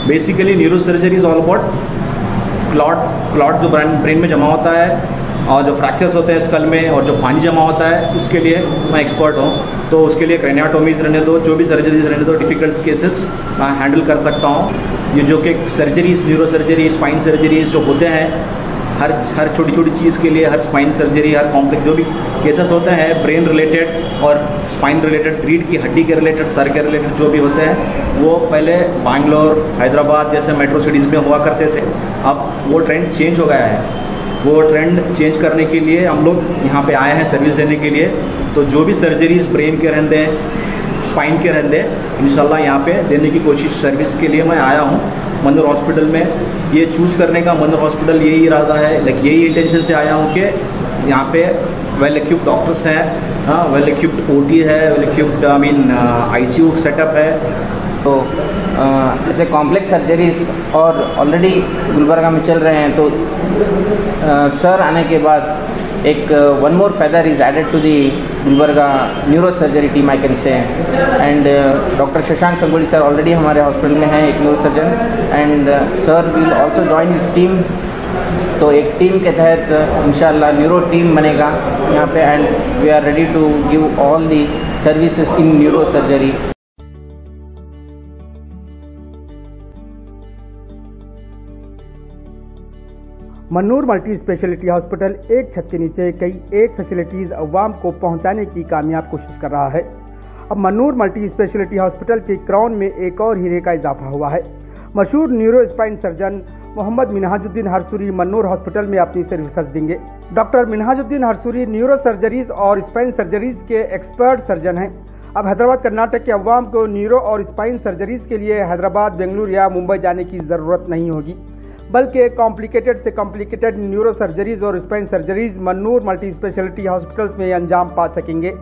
Basically neuro surgery is all about clot जो brain में जमा होता है और जो फ्रैक्चर्स होते हैं स्कल में और जो पानी जमा होता है उसके लिए मैं एक्सपर्ट हूँ। तो उसके लिए क्रेनियोटोमीज रहने दो, जो भी सर्जरीज रहने दो, डिफ़िकल्ट केसेस मैं हैंडल कर सकता हूँ। ये जो कि surgeries, neuro surgery, spine surgeries जो होते हैं, हर छोटी छोटी चीज़ के लिए, हर स्पाइन सर्जरी, हर कॉम्प्लेक्स जो भी केसेस होते हैं ब्रेन रिलेटेड और स्पाइन रिलेटेड, रीढ़ की हड्डी के रिलेटेड, सर के रिलेटेड जो भी होते हैं, वो पहले बैंगलोर, हैदराबाद जैसे मेट्रो सिटीज़ में हुआ करते थे। अब वो ट्रेंड चेंज हो गया है। वो ट्रेंड चेंज करने के लिए हम लोग यहाँ पे आए हैं सर्विस देने के लिए। तो जो भी सर्जरीज ब्रेन के रहते, स्पाइन के रहते, इंशाल्लाह यहाँ पे देने की कोशिश सर्विस के लिए मैं आया हूँ मनोर हॉस्पिटल में। ये चूज़ करने का मनोर हॉस्पिटल यही इरादा है, यही इंटेंशन से आया हूँ कि यहाँ पे वेल इक्विप्ड डॉक्टर्स हैं, वेल इक्विप्ड ओटी है, वेल इक्विप्ड ICU सेटअप है। तो ऐसे कॉम्प्लेक्स सर्जरीज और ऑलरेडी गुलबर्गा में चल रहे हैं। तो सर आने के बाद एक one more feather is added to the Gulbarga neuro surgery team I can say. And doctor Shashank Sangoli sir already हमारे हॉस्पिटल में हैं, एक neuro surgeon, and sir will also join his team. तो एक टीम के तहत इंशाल्लाह न्यूरो टीम बनेगा यहाँ पे, and we are ready to give all the services in neuro surgery. Manoor multi speciality hospital एक छत के नीचे कई एक फैसिलिटीज अवाम को पहुंचाने की कामयाब कोशिश कर रहा है। अब मनूर मल्टी स्पेशलिटी हॉस्पिटल के क्राउन में एक और हीरे का इजाफा हुआ है। मशहूर neuro spine surgeon Mohammed Minhajuddin Harsoori Manoor hospital में अपनी सर्विसेज देंगे। Doctor Minhajuddin Harsoori neuro surgeries और स्पाइन सर्जरीज के एक्सपर्ट सर्जन हैं। अब हैदराबाद कर्नाटक के अवाम को न्यूरो और स्पाइन सर्जरीज के लिए हैदराबाद, बेंगलुरु या मुंबई जाने की ज़रूरत नहीं होगी, बल्कि कॉम्प्लिकेटेड से कॉम्प्लिकेटेड न्यूरो सर्जरीज और spine surgeries Manur multi speciality hospitals में अंजाम पा सकेंगे।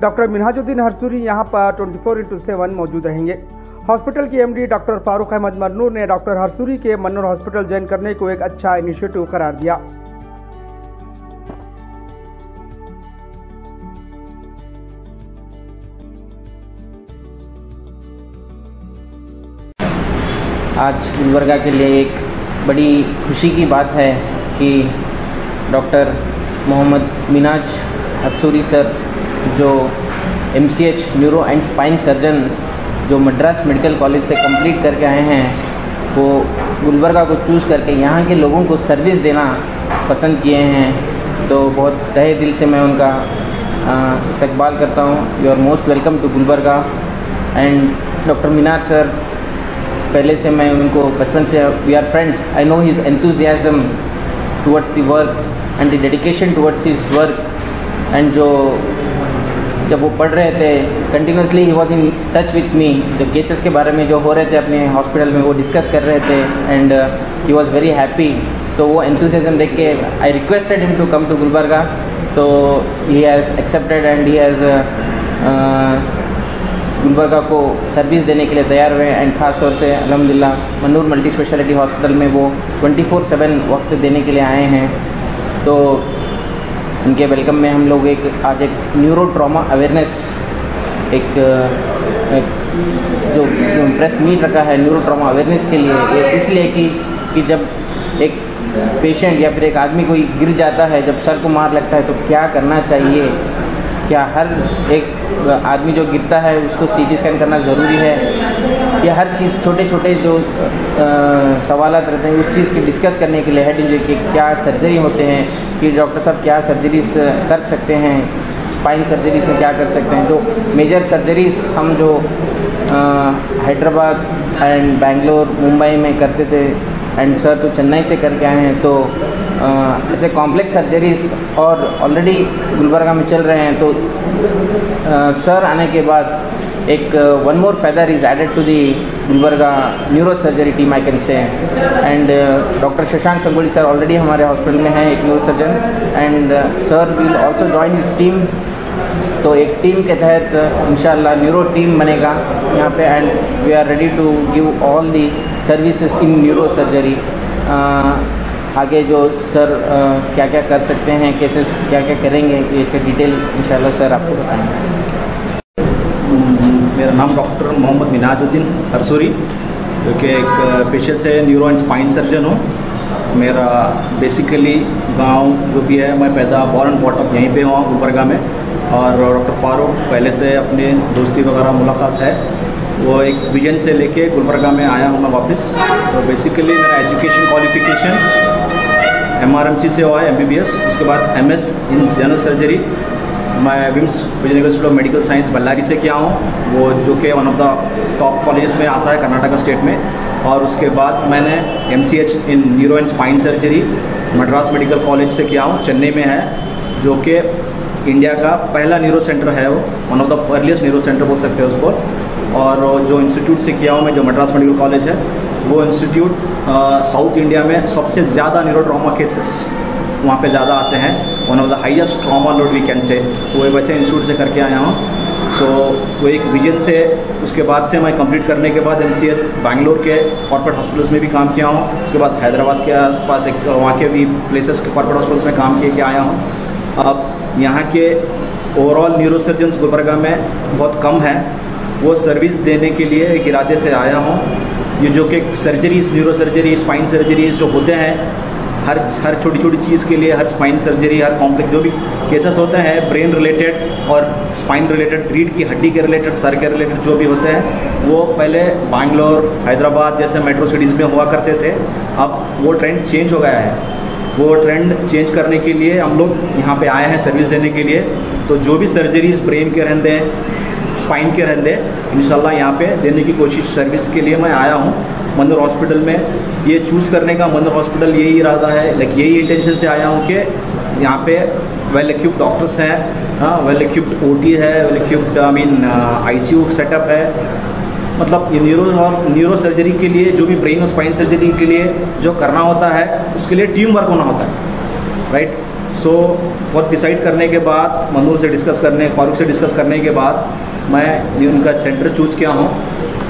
डॉक्टर मिनहाजुद्दीन हरसूरी यहां पर 24/7 मौजूद रहेंगे। हॉस्पिटल की MD डॉक्टर फारूक अहमद मनूर ने डॉक्टर हरसूरी के मनूर हॉस्पिटल ज्वाइन करने को एक अच्छा इनिशिएटिव करार दिया। आज गुलबर्गा के लिए एक बड़ी खुशी की बात है कि डॉक्टर मोहम्मद मिनाज हरसूरी सर जो MCH neuro and spine surgeon जो मद्रास मेडिकल कॉलेज से कंप्लीट करके आए हैं, वो गुलबर्गा को चूज़ करके यहाँ के लोगों को सर्विस देना पसंद किए हैं। तो बहुत तहे दिल से मैं उनका इस्तकबाल करता हूँ। You are most welcome to Gulbarga. And doctor Minaj sir, पहले से मैं उनको बचपन से, we are friends. I know his enthusiasm towards the work and the dedication towards his work. And जो जब वो पढ़ रहे थे कंटिन्यूसली ही was in touch with me. जो केसेस के बारे में जो हो रहे थे अपने हॉस्पिटल में वो डिस्कस कर रहे थे, and he was very happy. तो वो एंथुजियाज्म देख के I requested him to come to Gulbarga. तो he has accepted and he has Gulbarga को सर्विस देने के लिए तैयार हुए। एंड ख़ास तौर से अल्हम्दुलिल्लाह मनूर मल्टी स्पेशलिटी हॉस्पिटल में वो 24/7 वक्त देने के लिए आए हैं। तो उनके वेलकम में हम लोग आज एक न्यूरो ट्रॉमा अवेयरनेस एक जो प्रेस मीट रखा है न्यूरो ट्रॉमा अवेयरनेस के लिए, इसलिए कि जब एक पेशेंट या फिर एक आदमी कोई गिर जाता है, जब सर को मार लगता है, तो क्या करना चाहिए, क्या हर एक आदमी जो गिरता है उसको CT स्कैन करना ज़रूरी है, या हर चीज़ छोटे छोटे जो सवालात रहते हैं उस चीज़ की डिस्कस करने के लिए हेड इंजरी के क्या सर्जरी होते हैं, कि डॉक्टर साहब क्या सर्जरीज कर सकते हैं, स्पाइन सर्जरीज में क्या कर सकते हैं। जो मेजर सर्जरीज हम जो हैदराबाद एंड बेंगलोर, मुंबई में करते थे, एंड सर तो चेन्नई से करके आए हैं। तो ऐसे कॉम्प्लेक्स सर्जरीज और ऑलरेडी गुलबर्गा में चल रहे हैं। तो सर आने के बाद एक one more feather is added to the Gulbarga neuro surgery team I can say. And doctor Shashank Sangoli sir already हमारे हॉस्पिटल में हैं, एक neuro surgeon, and sir will also join his team. तो एक टीम के तहत इंशाल्लाह न्यूरो टीम बनेगा यहाँ पे, and we are ready to give all the services in neuro surgery. आगे जो सर क्या क्या कर सकते हैं, केसेस क्या क्या करेंगे, ये इसका डिटेल इंशाल्लाह सर आपको बताएंगे। मेरा नाम डॉक्टर मोहम्मद मिनाजुद्दीन हरसूरी, क्योंकि एक पेशे से न्यूरो एंड स्पाइन सर्जन हूँ। मेरा बेसिकली गांव जो भी है, मैं पैदा बॉर्न एंड बॉट अप यहीं पे हुआ गुलबर्गा में, और डॉक्टर फारूक पहले से अपने दोस्ती वगैरह मुलाकात है। वो एक विजन से लेके गुलबर्गा में आया हूँ मैं वापस। तो बेसिकली मेरा एजुकेशन क्वालिफिकेशन MRMC से हुआ है, MBBS, उसके बाद MS इन जनरल सर्जरी मैं VIMS Vijayanagar institute of medical science Ballari से किया हूँ, वो जो कि one of the top colleges में आता है कर्नाटका स्टेट में। और उसके बाद मैंने MCH in neuro and spine surgery Madras medical college से किया हूँ, चेन्नई में है, जो कि इंडिया का पहला न्यूरो सेंटर है, वो one of the earliest neuro centre बोल सकते हैं उसको। और जो इंस्टीट्यूट से किया हूँ मैं, जो मद्रास मेडिकल कॉलेज है, वो इंस्टीट्यूट साउथ इंडिया में सबसे ज़्यादा न्यूरो ट्रॉमा केसेस वहाँ पे ज़्यादा आते हैं, one of the highest trauma load we can say. वो वैसे इंस्टीट्यूट से करके आया हूँ। सो वो एक विजन से, उसके बाद से मैं कंप्लीट करने के बाद MCH बैंगलोर के कॉर्पोरेट हॉस्पिटल्स में भी काम किया हूँ। उसके बाद हैदराबाद के आसपास एक वहाँ के भी प्लेसेस के कॉर्पोरेट हॉस्पिटल्स में काम किए आया हूँ। अब यहाँ के ओवरऑल न्यूरो सर्जन्स गुलबर्गा में बहुत कम है, वो सर्विस देने के लिए एक इरादे से आया हूँ। ये जो कि surgeries, neuro surgery, spine surgeries जो होते हैं, हर छोटी छोटी चीज़ के लिए, हर स्पाइन सर्जरी, हर कॉम्प्लेक्स जो भी केसेस होते हैं ब्रेन रिलेटेड और स्पाइन रिलेटेड, रीढ़ की हड्डी के रिलेटेड, सर के रिलेटेड जो भी होते हैं, वो पहले बैंगलोर, हैदराबाद जैसे मेट्रो सिटीज़ में हुआ करते थे। अब वो ट्रेंड चेंज हो गया है। वो ट्रेंड चेंज करने के लिए हम लोग यहाँ पे आए हैं सर्विस देने के लिए। तो जो भी सर्जरीज ब्रेन के रहते, स्पाइन के रहते, इंशाल्लाह यहाँ पे देने की कोशिश, सर्विस के लिए मैं आया हूँ मनोर हॉस्पिटल में। ये चूज़ करने का मनोर हॉस्पिटल यही इरादा है, लाइक यही इंटेंशन से आया हूँ कि यहाँ पे वेल इक्विप्ड डॉक्टर्स हैं, हाँ, वेल इक्विप्ड OT है, वेल इक्विप्ड ICU सेटअप है। मतलब ये न्यूरो सर्जरी के लिए, जो भी ब्रेन और स्पाइन सर्जरी के लिए जो करना होता है, उसके लिए टीम वर्क होना होता है, राइट। सो बहुत डिसाइड करने के बाद, मनोर से डिस्कस करने, फारूक से डिस्कस करने के बाद मैं उनका सेंटर चूज़ किया हूँ।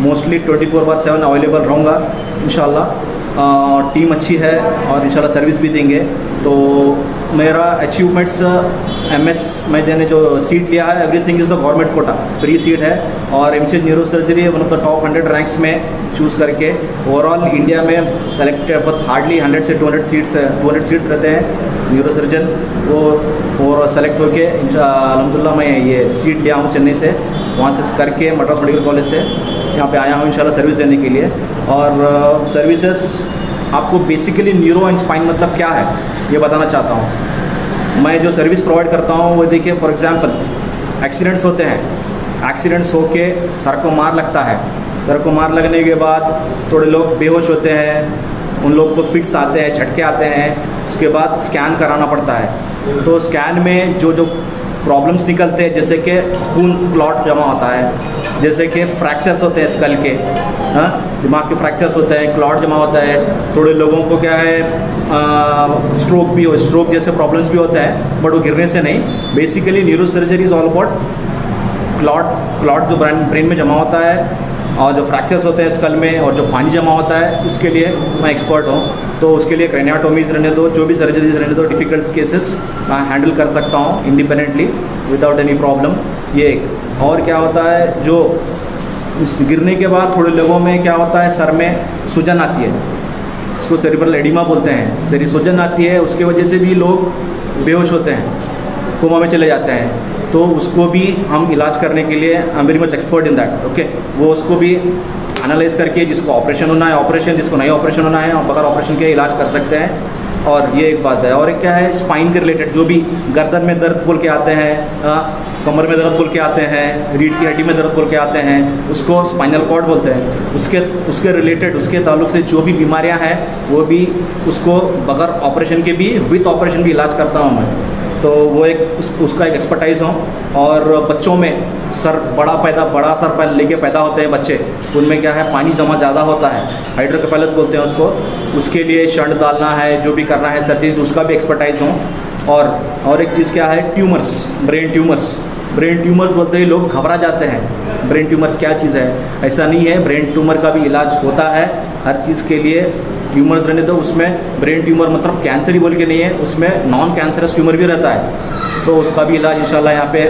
मोस्टली 24/7 अवेलेबल रहूँगा इंशाल्लाह। टीम अच्छी है और इंशाल्लाह सर्विस भी देंगे। तो मेरा अचीवमेंट्स MS में मैंने जो सीट लिया है, everything is the government quota, free seat है। और MCH neuro surgery one of the top 100 ranks में चूज़ करके ओवरऑल इंडिया में सेलेक्टेड, बहुत हार्डली 100 से 200 सीट्स रहते हैं न्यूरो सर्जन, वो और सेलेक्ट होके अल्हम्दुलिल्लाह मैं ये सीट लिया हूँ चेन्नई से, वहाँ से करके मद्रास मेडिकल कॉलेज से यहाँ पे आया हूँ इंशाल्लाह सर्विस देने के लिए। और सर्विसेज आपको बेसिकली न्यूरो एंड स्पाइन मतलब क्या है ये बताना चाहता हूँ। मैं जो सर्विस प्रोवाइड करता हूँ वो देखिए, फॉर एग्जांपल एक्सीडेंट्स होते हैं, एक्सीडेंट्स होके सर को मार लगता है, सर को मार लगने के बाद थोड़े लोग बेहोश होते हैं, उन लोग को फिट्स आते हैं, झटके आते हैं, उसके बाद स्कैन कराना पड़ता है। तो स्कैन में जो प्रॉब्लम्स निकलते हैं, जैसे कि खून क्लॉट जमा होता है, जैसे कि फ्रैक्चर्स होते हैं स्कल के, हाँ, दिमाग के फ्रैक्चर्स होते हैं, क्लॉट जमा होता है। थोड़े लोगों को क्या है, स्ट्रोक जैसे प्रॉब्लम्स भी होते हैं, बट वो गिरने से नहीं। Basically neuro surgery is all about clot जो ब्रेन में जमा होता है, और जो फ्रैक्चर्स होते हैं स्कल में, और जो पानी जमा होता है, उसके लिए मैं एक्सपर्ट हूँ। तो उसके लिए क्रेनियोटोमीज रहने दो, जो भी सर्जरीज रहने दो, डिफ़िकल्ट केसेस मैं हैंडल कर सकता हूँ इंडिपेंडेंटली विदाउट एनी प्रॉब्लम। ये एक और क्या होता है, जो गिरने के बाद थोड़े लोगों में क्या होता है, सर में सूजन आती है, इसको सेरिब्रल एडिमा बोलते हैं, सर सूजन आती है, उसके वजह से भी लोग बेहोश होते हैं, कोमा में चले जाते हैं। तो उसको भी हम इलाज करने के लिए, I am very much expert in that, okay. वो उसको भी एनालाइज करके, जिसको ऑपरेशन होना है ऑपरेशन, जिसको नहीं ऑपरेशन होना है बगैर ऑपरेशन के इलाज कर सकते हैं। और ये एक बात है। और एक क्या है, स्पाइन के रिलेटेड, जो भी गर्दन में दर्द बोल के आते हैं, कमर में दर्द बोल के आते हैं, रीढ़ की हड्डी में दर्द बोल के आते हैं, उसको स्पाइनल कॉर्ड बोलते हैं। उसके रिलेटेड, उसके ताल्लुक से जो भी बीमारियां हैं, वो भी उसको बगैर ऑपरेशन के भी, विथ ऑपरेशन भी इलाज करता हूँ मैं। तो वो उसका एक एक्सपर्टाइज हूँ। और बच्चों में बड़ा सर लेके पैदा होते हैं बच्चे, उनमें क्या है, पानी जमा ज़्यादा होता है, हाइड्रोकेफेलस बोलते हैं उसको, उसके लिए शंट डालना है, जो भी करना है सर्जरीज, उसका भी एक्सपर्टाइज हूँ। और एक चीज़ क्या है, ट्यूमर्स, ब्रेन ट्यूमर्स बोलते ही लोग घबरा जाते हैं। ब्रेन ट्यूमर्स क्या चीज़ है, ऐसा नहीं है, ब्रेन ट्यूमर का भी इलाज होता है। हर चीज़ के लिए ट्यूमर्स रहने दो, उसमें ब्रेन ट्यूमर मतलब कैंसर ही बोल के नहीं है, उसमें नॉन कैंसरस ट्यूमर भी रहता है। तो उसका भी इलाज इंशाल्लाह यहाँ पे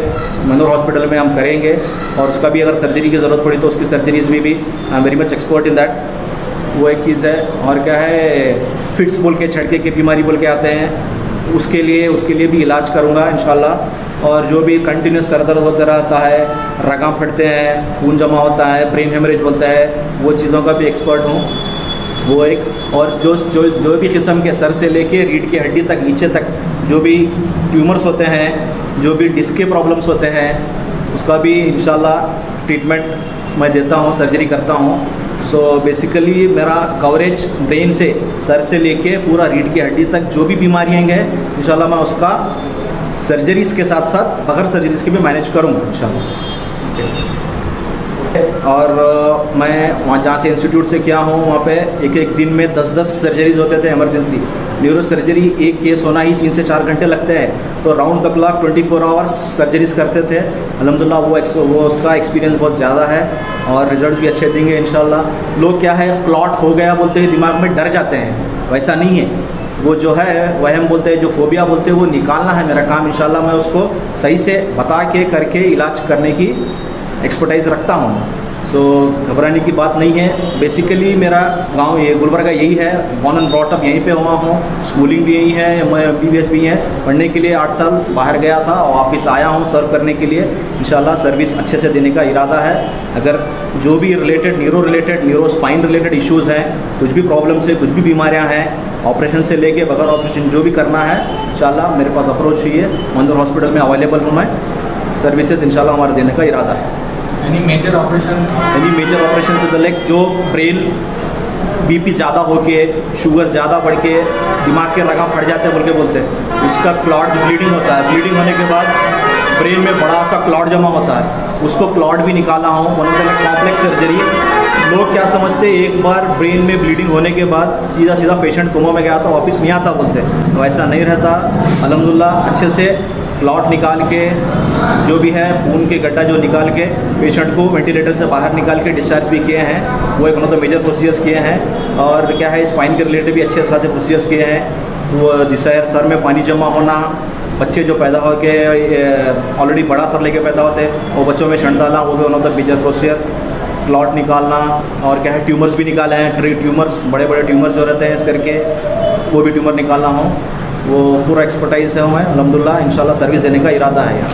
मनोर हॉस्पिटल में हम करेंगे। और उसका भी अगर सर्जरी की ज़रूरत पड़ी तो उसकी सर्जरीज में भी I am very much expert in that. वो एक चीज़ है। और क्या है, फिट्स बोल के, झटके की बीमारी बोल के आते हैं, उसके लिए भी इलाज करूँगा इंशाल्लाह। और जो भी कंटिन्यूस सर दर्द होता रहता है, रगा फटते हैं, खून जमा होता है, ब्रेन हेमरेज बोलता है, वो चीज़ों का भी एक्सपर्ट हूँ। वो एक, और जो भी किस्म के सर से लेके रीढ़ की हड्डी तक, नीचे तक जो भी ट्यूमर्स होते हैं, जो भी डिस्क के प्रॉब्लम्स होते हैं, उसका भी इंशाल्लाह ट्रीटमेंट मैं देता हूँ, सर्जरी करता हूँ। सो बेसिकली मेरा कवरेज ब्रेन से, सर से लेके पूरा रीढ़ की हड्डी तक जो भी बीमारियाँ हैं इंशाल्लाह मैं उसका सर्जरीज के साथ साथ बगैर सर्जरीज के भी मैनेज करूँगा इंशाल्लाह। और मैं वहाँ जहाँ से इंस्टीट्यूट से किया हूँ, वहाँ पे एक दिन में 10-10 सर्जरीज होते थे इमरजेंसी। न्यूरो सर्जरी एक केस होना ही 3 से 4 घंटे लगते हैं, तो round the clock 24 hours surgeries करते थे। अल्हम्दुलिल्लाह वो उसका एक्सपीरियंस बहुत ज़्यादा है और रिजल्ट भी अच्छे देंगे इंशाल्लाह। लोग क्या है, क्लॉट हो गया बोलते ही दिमाग में डर जाते हैं, वैसा नहीं है। वो जो है वहम बोलते हैं, जो फोबिया बोलते हैं, वो निकालना है मेरा काम इंशाल्लाह। मैं उसको सही से बता के करके इलाज करने की एक्सपर्टाइज रखता हूँ। तो घबराने की बात नहीं है। बेसिकली मेरा गांव ये गुलबर्गा यही है, बॉर्न एंड ब्रॉट अप यहीं पे हुआ हूँ, स्कूलिंग भी यही है, मैं MBBS भी है। पढ़ने के लिए 8 साल बाहर गया था और वापस आया हूँ सर्व करने के लिए। इंशाल्लाह सर्विस अच्छे से देने का इरादा है। अगर जो भी न्यूरो स्पाइन रिलेटेड इश्यूज़ हैं, कुछ भी प्रॉब्लम्स है, कुछ भी बीमारियाँ हैं, ऑपरेशन से लेके बगैर ऑपरेशन जो भी करना है इंशाल्लाह मेरे पास अप्रोच हुई है। मंदर हॉस्पिटल में अवेलेबल हूँ मैं। सर्विसेज इंशाल्लाह हमारे देने का इरादा है। एनी मेजर ऑपरेशन से लाइक जो ब्रेन BP ज़्यादा होके, शुगर ज़्यादा बढ़ के दिमाग के रगा फट जाते हैं बोल के बोलते हैं, उसका क्लॉट ब्लीडिंग होता है। ब्लीडिंग होने के बाद ब्रेन में बड़ा सा क्लॉट जमा होता है, उसको क्लॉट भी निकाला हूँ। Complex surgery. लोग क्या समझते हैं, एक बार ब्रेन में ब्लीडिंग होने के बाद सीधा पेशेंट कोमा में गया तो वापस नहीं आता बोलते, तो ऐसा नहीं रहता। अल्हम्दुलिल्लाह अच्छे से क्लॉट निकाल के, जो भी है खून के गड्ढा जो निकाल के पेशेंट को वेंटिलेटर से बाहर निकाल के डिस्चार्ज भी किए हैं। वो एक one of the major procedures किए हैं। और क्या है, स्पाइन के रिलेटेड भी अच्छे खासे प्रोसीजर्स किए हैं। वो जिससे सर में पानी जमा होना, बच्चे जो पैदा हो के ऑलरेडी बड़ा सर लेके पैदा होते हैं, वो बच्चों में शंट डालना, वो भी one of the major procedure. Clot निकालना, और क्या है, ट्यूमर्स भी निकाले हैं। ट्यूमर्स, बड़े ट्यूमर्स जो रहते हैं सिर के, वो भी ट्यूमर निकालना हो, वो पूरा एक्सपर्टाइज है मैं। अल्हम्दुलिल्लाह इंशाल्लाह सर्विस देने का इरादा है यहाँ।